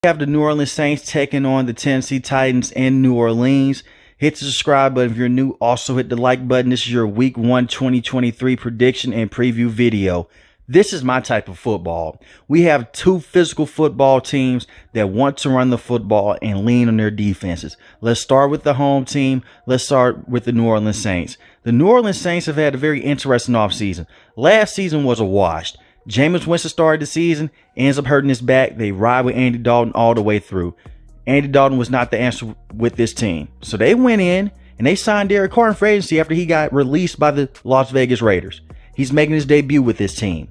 We have the New Orleans Saints taking on the Tennessee Titans in New Orleans. Hit the subscribe button if you're new. Also hit the like button. This is your Week 1 2023 prediction and preview video. This is my type of football. We have two physical football teams that want to run the football and lean on their defenses. Let's start with the home team. Let's start with the New Orleans Saints. The New Orleans Saints have had a very interesting offseason. Last season was a wash. Jameis Winston started the season, ends up hurting his back. They ride with Andy Dalton all the way through. Andy Dalton was not the answer with this team. So they went in and they signed Derek Carr in free agency after he got released by the Las Vegas Raiders. He's making his debut with this team.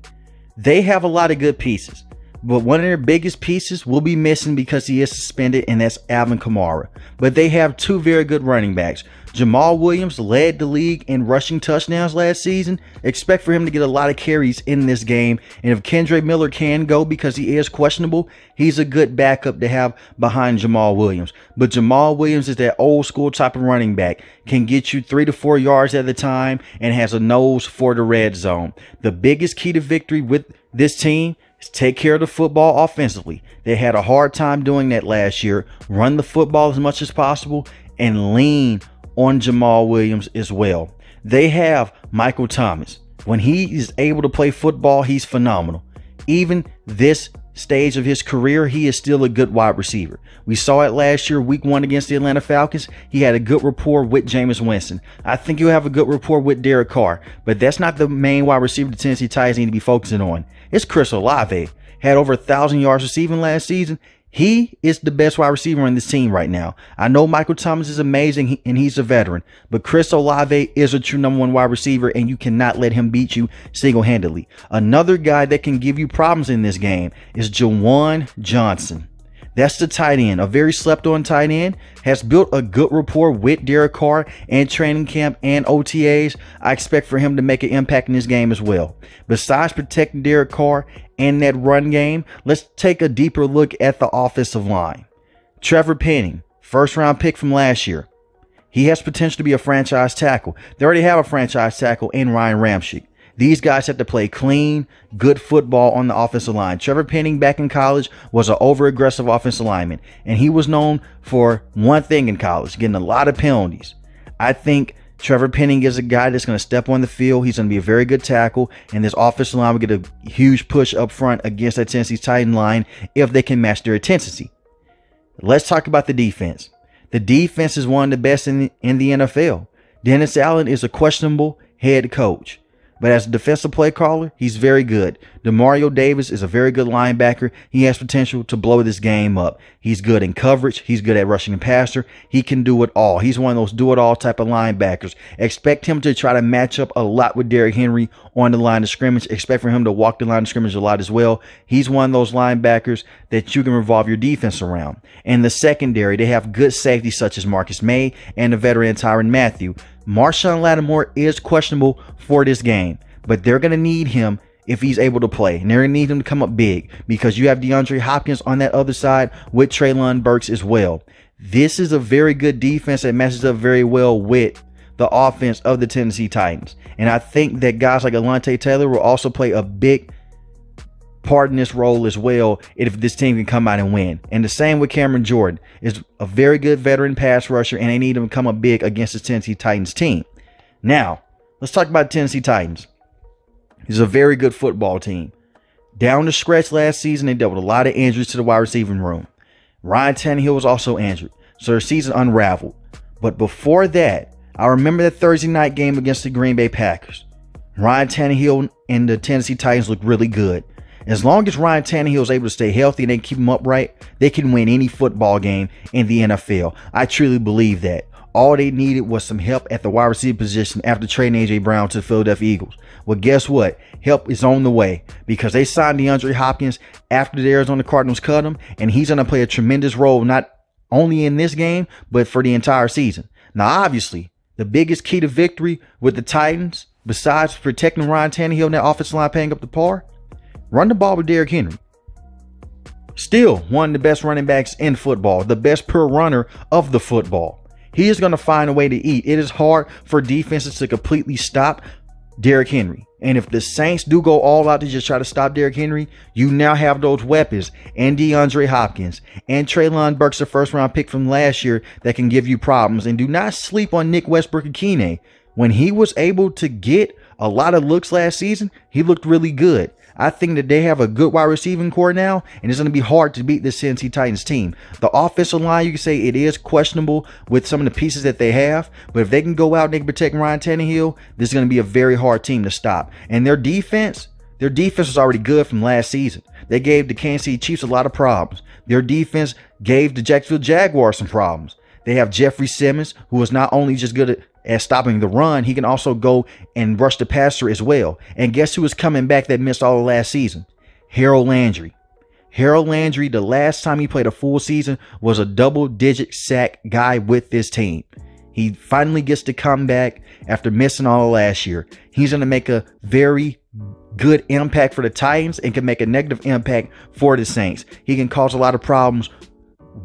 They have a lot of good pieces, but one of their biggest pieces will be missing because he is suspended, and that's Alvin Kamara. But they have two very good running backs. Jamal Williams led the league in rushing touchdowns last season. Expect for him to get a lot of carries in this game. And if Kendre Miller can go because he is questionable, he's a good backup to have behind Jamal Williams. But Jamal Williams is that old school type of running back. Can get you 3 to 4 yards at a time and has a nose for the red zone. The biggest key to victory with this team is take care of the football offensively. They had a hard time doing that last year. Run the football as much as possible and lean on Jamal Williams as well. They have Michael Thomas. When he is able to play football, he's phenomenal. Even this stage of his career, he is still a good wide receiver. We saw it last year, week 1 against the Atlanta Falcons. He had a good rapport with Jameis Winston. I think he'll have a good rapport with Derek Carr, but that's not the main wide receiver the Tennessee Titans need to be focusing on. It's Chris Olave. Had over 1,000 yards receiving last season. He is the best wide receiver on this team right now. I know Michael Thomas is amazing and he's a veteran, but Chris Olave is a true number 1 wide receiver, and you cannot let him beat you single-handedly. Another guy that can give you problems in this game is Juwan Johnson. That's the tight end, a very slept-on tight end, has built a good rapport with Derek Carr and training camp and OTAs. I expect for him to make an impact in this game as well. Besides protecting Derek Carr and that run game, let's take a deeper look at the offensive line. Trevor Penning, first-round pick from last year. He has potential to be a franchise tackle. They already have a franchise tackle in Ryan Ramczyk. These guys have to play clean, good football on the offensive line. Trevor Penning back in college was an over-aggressive offensive lineman, and he was known for one thing in college, getting a lot of penalties. I think Trevor Penning is a guy that's going to step on the field. He's going to be a very good tackle, and this offensive line will get a huge push up front against that Tennessee Titan line if they can match their intensity. Let's talk about the defense. The defense is one of the best in the NFL. Dennis Allen is a questionable head coach, but as a defensive play caller, he's very good. Demario Davis is a very good linebacker. He has potential to blow this game up. He's good in coverage. He's good at rushing and passer. He can do it all. He's one of those do-it-all type of linebackers. Expect him to try to match up a lot with Derrick Henry on the line of scrimmage. Expect for him to walk the line of scrimmage a lot as well. He's one of those linebackers that you can revolve your defense around. In the secondary, they have good safeties such as Marcus Maye and the veteran Tyrann Mathieu. Marshon Lattimore is questionable for this game, but they're going to need him if he's able to play. And they're going to need him to come up big because you have DeAndre Hopkins on that other side with Treylon Burks as well. This is a very good defense that matches up very well with the offense of the Tennessee Titans. And I think that guys like Alontae Taylor will also play a big part in this role as well if this team can come out and win. And the same with Cameron Jordan. Is a very good veteran pass rusher, and they need him to come up big against the Tennessee Titans team. Now, let's talk about the Tennessee Titans. He's a very good football team. Down the stretch last season, they dealt with a lot of injuries to the wide receiving room. Ryan Tannehill was also injured, so their season unraveled. But before that, I remember that Thursday night game against the Green Bay Packers. Ryan Tannehill and the Tennessee Titans looked really good. As long as Ryan Tannehill is able to stay healthy and they keep him upright, they can win any football game in the NFL. I truly believe that. All they needed was some help at the wide receiver position after trading A.J. Brown to the Philadelphia Eagles. Well, guess what? Help is on the way because they signed DeAndre Hopkins after the Arizona Cardinals cut him, and he's going to play a tremendous role not only in this game, but for the entire season. Now, obviously, the biggest key to victory with the Titans, besides protecting Ryan Tannehill and that offensive line paying up the par, run the ball with Derrick Henry. Still one of the best running backs in football, the best per runner of the football. He is going to find a way to eat. It is hard for defenses to completely stop Derrick Henry. And if the Saints do go all out to just try to stop Derrick Henry, you now have those weapons and DeAndre Hopkins and Treylon Burks, the first round pick from last year, that can give you problems. And do not sleep on Nick Westbrook-Ikhine. When he was able to get a lot of looks last season, he looked really good. I think that they have a good wide receiving core now, and it's going to be hard to beat this Tennessee Titans team. The offensive line, you can say it is questionable with some of the pieces that they have, but if they can go out and they can protect Ryan Tannehill, this is going to be a very hard team to stop. And their defense was already good from last season. They gave the Kansas City Chiefs a lot of problems. Their defense gave the Jacksonville Jaguars some problems. They have Jeffrey Simmons, who is not only just good at stopping the run, he can also go and rush the passer as well. And guess who is coming back that missed all of last season? Harold Landry. Harold Landry, the last time he played a full season, was a double-digit sack guy with this team. He finally gets to come back after missing all of last year. He's going to make a very good impact for the Titans and can make a negative impact for the Saints. He can cause a lot of problems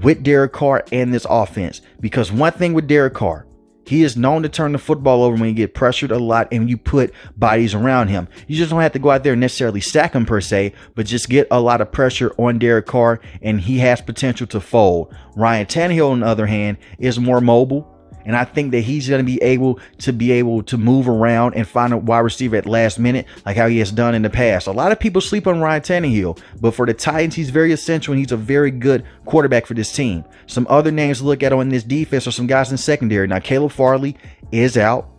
with Derek Carr and this offense. Because one thing with Derek Carr, he is known to turn the football over when you get pressured a lot and you put bodies around him. You just don't have to go out there and necessarily sack him per se, but just get a lot of pressure on Derek Carr and he has potential to fold. Ryan Tannehill, on the other hand, is more mobile. And I think that he's going to be able to move around and find a wide receiver at last minute, like how he has done in the past. A lot of people sleep on Ryan Tannehill, but for the Titans, he's very essential and he's a very good quarterback for this team. Some other names to look at on this defense are some guys in secondary. Now, Caleb Farley is out.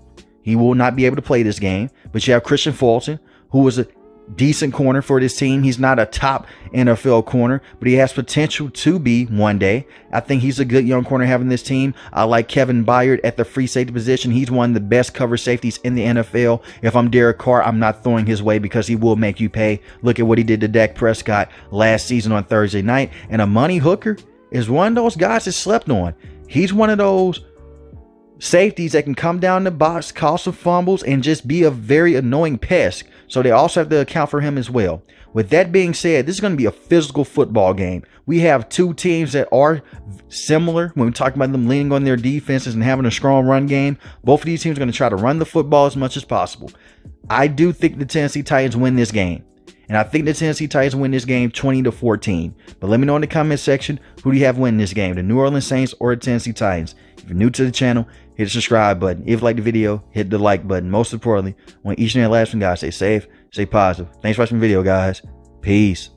He will not be able to play this game, but you have Christian Fulton, who was a decent corner for this team. He's not a top NFL corner, but he has potential to be one day. I think he's a good young corner having this team. I like Kevin Byard at the free safety position. He's one of the best cover safeties in the NFL. If I'm Derek Carr, I'm not throwing his way because he will make you pay. Look at what he did to Dak Prescott last season on Thursday night. And Amani Hooker is one of those guys that slept on. He's one of those safeties that can come down the box, cause some fumbles, and just be a very annoying pest. So they also have to account for him as well. With that being said, this is going to be a physical football game. We have two teams that are similar when we talk about them leaning on their defenses and having a strong run game. Both of these teams are going to try to run the football as much as possible. I do think the Tennessee Titans win this game. And I think the Tennessee Titans win this game 20-14. But let me know in the comment section, who do you have win this game? The New Orleans Saints or the Tennessee Titans? If you're new to the channel, hit the subscribe button. If you like the video, hit the like button. Most importantly, I want each and every last one, guys, stay safe, stay positive. Thanks for watching the video, guys. Peace.